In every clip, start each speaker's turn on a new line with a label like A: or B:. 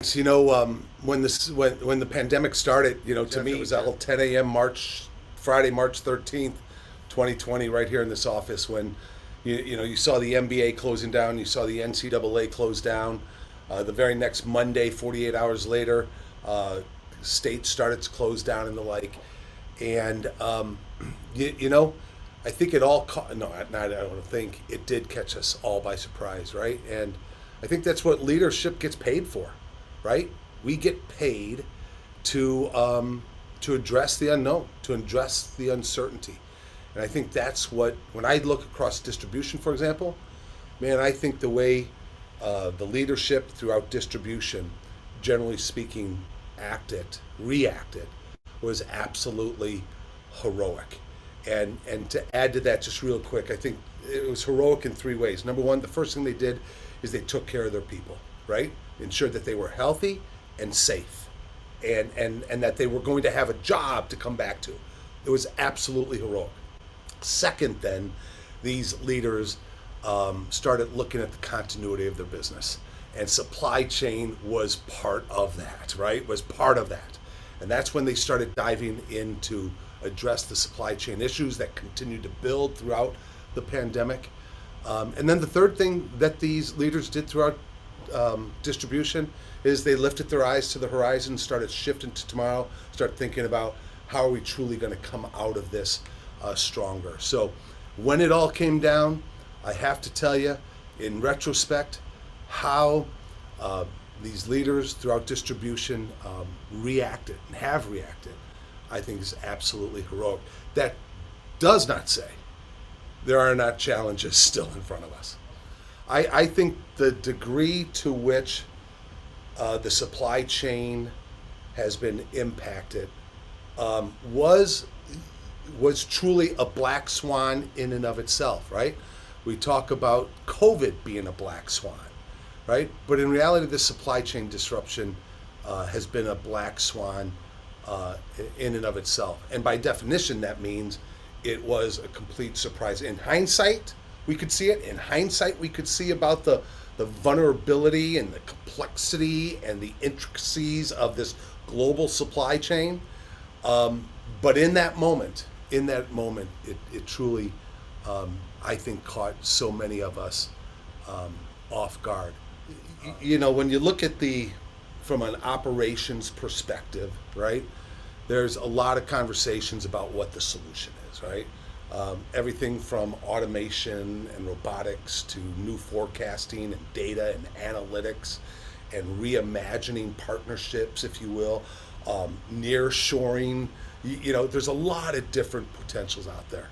A: When the pandemic started, to me it was all 10 a.m. Friday, March 13th, 2020, right here in this office when you saw the NBA closing down, you saw the NCAA close down. The very next Monday, 48 hours later, states started to close down and the like. And you, you know, I think it all no, I don't think it did catch us all by surprise, right? And I think that's what leadership gets paid for, right? We get paid to address the unknown, to address the uncertainty, and I think that's what when I look across distribution, for example, man, I think the way the leadership throughout distribution, generally speaking, reacted, was absolutely heroic. And to add to that, just real quick, I think it was heroic in three ways. Number one, the first thing they did is they took care of their people, right? Ensured that they were healthy and safe, and that they were going to have a job to come back to. It was absolutely heroic. Second, then, these leaders started looking at the continuity of their business, and supply chain was part of that, right? Was part of that, and that's when they started diving into address the supply chain issues that continued to build throughout the pandemic. And then the third thing that these leaders did throughout distribution is they lifted their eyes to the horizon, started shifting to tomorrow, start thinking about how are we truly going to come out of this stronger. So when it all came down, I have to tell you, in retrospect, how these leaders throughout distribution reacted and have reacted, I think is absolutely heroic. That does not say there are not challenges still in front of us. I think the degree to which the supply chain has been impacted was truly a black swan in and of itself, right? We talk about COVID being a black swan, right? But in reality, the supply chain disruption has been a black swan in and of itself. And by definition, that means it was a complete surprise. In hindsight, we could see it. In hindsight, we could see about the vulnerability and the complexity and the intricacies of this global supply chain. But in that moment, it truly, I think, caught so many of us off guard. When you look at from an operations perspective, right? There's a lot of conversations about what the solution is, right? Everything from automation and robotics to new forecasting and data and analytics and reimagining partnerships, if you will, near shoring. There's a lot of different potentials out there.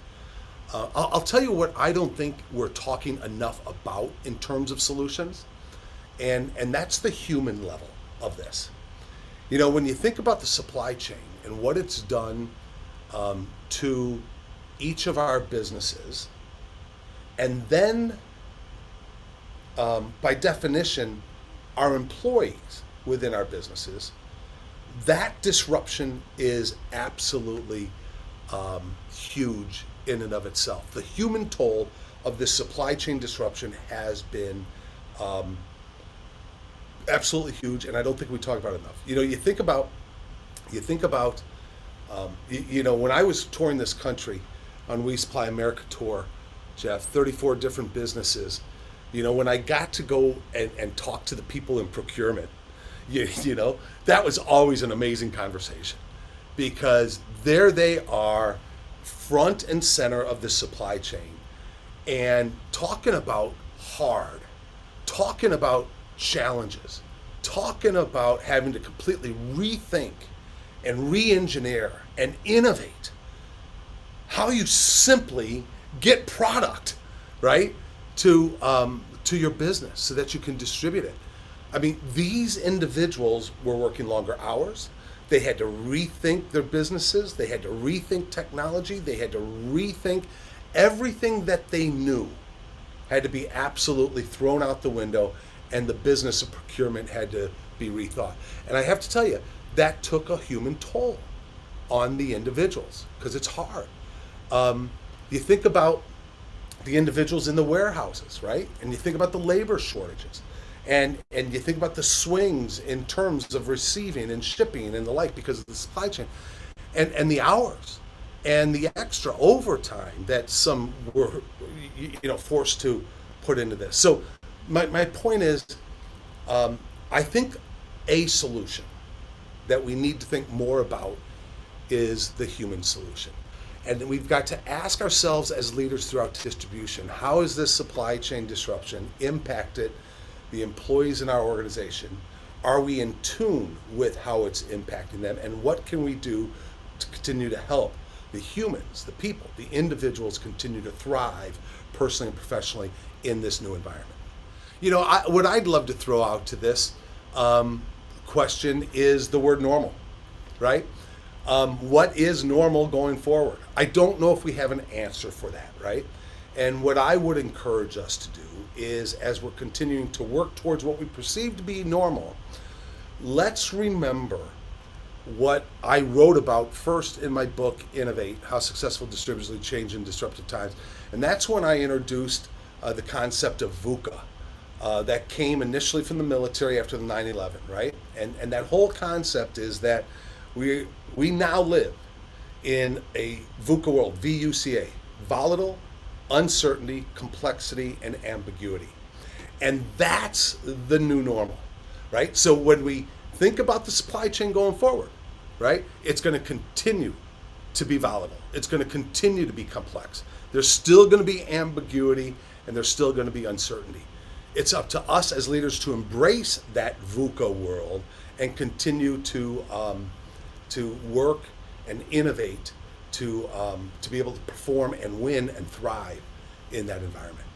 A: I'll tell you what I don't think we're talking enough about in terms of solutions, and that's the human level of this. When you think about the supply chain and what it's done to each of our businesses, and then by definition, our employees within our businesses, that disruption is absolutely huge in and of itself. The human toll of this supply chain disruption has been absolutely huge, and I don't think we talk about it enough. When I was touring this country on We Supply America tour, Jeff, 34 different businesses, when I got to go and talk to the people in procurement, that was always an amazing conversation, because there they are, front and center of the supply chain, and talking about hard, talking about challenges, talking about having to completely rethink and re-engineer and innovate how you simply get product, right, to your business so that you can distribute it. I mean, these individuals were working longer hours. They had to rethink their businesses. They had to rethink technology. They had to rethink everything that they knew had to be absolutely thrown out the window, and the business of procurement had to be rethought. And I have to tell you, that took a human toll on the individuals because it's hard. You think about the individuals in the warehouses, right? And you think about the labor shortages And you think about the swings in terms of receiving and shipping and the like because of the supply chain, and the hours and the extra overtime that some were forced to put into this. So my point is, I think a solution that we need to think more about is the human solution. And we've got to ask ourselves as leaders throughout distribution, how has this supply chain disruption impacted the employees in our organization? Are we in tune with how it's impacting them? And what can we do to continue to help the humans, the people, the individuals continue to thrive personally and professionally in this new environment? What I'd love to throw out to this question is the word normal, right? What is normal going forward? I don't know if we have an answer for that, right? And what I would encourage us to do is, as we're continuing to work towards what we perceive to be normal, let's remember what I wrote about first in my book, Innovate, How Successful Distributors Lead Change in Disruptive Times. And that's when I introduced the concept of VUCA. That came initially from the military after the 9/11, right? And that whole concept is that we now live in a VUCA world, VUCA, volatile, uncertainty, complexity, and ambiguity. And that's the new normal, right? So when we think about the supply chain going forward, right, it's going to continue to be volatile. It's going to continue to be complex. There's still going to be ambiguity, and there's still going to be uncertainty. It's up to us as leaders to embrace that VUCA world and continue to work and innovate to be able to perform and win and thrive in that environment.